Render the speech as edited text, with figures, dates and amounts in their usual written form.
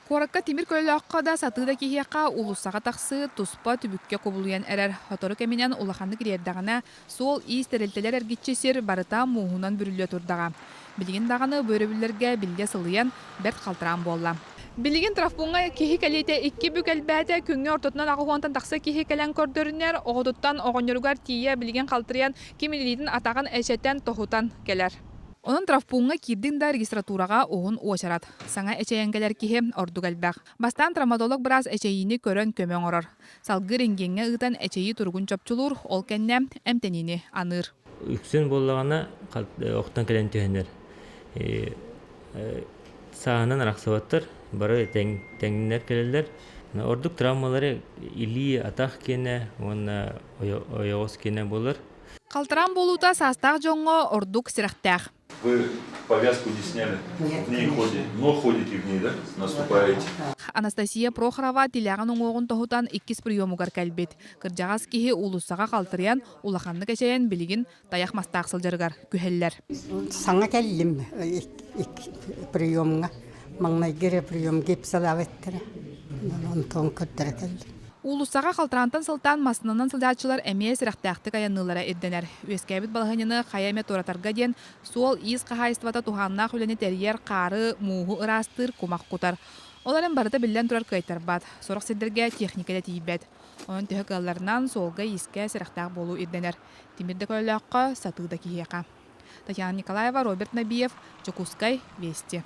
Коракка тимир көлөкка да сатыда кихияка улусаға тақсы туспа түбүкке кобулуян әрәр. Хотору кеминен улаханды кириердағына сол иіс тәрелтелер әргетчесер барыта муғунан бүрілі тұрдаға. Білген дағаны бөрөбілерге білге сылыян бәрт қалтыран болла. Билигин трафбунга кихи калите 2 бүк әлбәте күңне ортотунан ағуантан тақсы кихи калан көрдөрінер, оғытуттан оғынырғар тие билигин қалтырыян кемилеридin атағын әшеттен тоғутан келер. Onun трафбунга кирдин да регистратураға оғын уашарат. Саңа әчейенгелер кихи ордуг әлбәқ. Бастан травматолог біраз әчейіні көрін көмен орыр. Салғы ренгенге ұтан әчейі тұрғын чапчулур, ол кәнне әмтенini аныр. Үксен боллағана оқтан кәлен түйенер. Сағынан арақсаваттыр, бары тәңінер кәлелер. Ордук травмалары или атақ кене, оны ойоғыз кене болыр. Қалтыран болута састақ жоңға ордук сирақтақ. Вы повязку не сняли? В ней ходите, но ходите в ней, да? Наступаете. Анастасия Прохорова тиляган оңоғын тоғутан 2 приемугар кәлбет. Кыржағас кихи улуссаға қалтырыян, улаханны кәчәйен білігін таяқ мастақ сылжарғар күхеллер. Саңа кәлім приемға. Маңнай кере прием гипсалаветтірі. Онтон көттірі кәлді. Улуссаға қалтырантан сылтан масынынан сылдатчылар әмес рақтақты каянылара едденер. Өскәбіт балғаныны қаяме торатарға ден сол иіз қағайыстывата туханнақ үлені тәрьер қары, муғы ырастыр, комақ құтар. Оларын барыта білден тұрар көйтер бат. Сорақ сендерге техникада тейбет. Оның түйі қаларынан солға иске сырақтақ болу едденер. Тимирді көліаққа сатыда кейеқа. Татьяна Николаева, Роберт Набиев, Чекускай, Вести.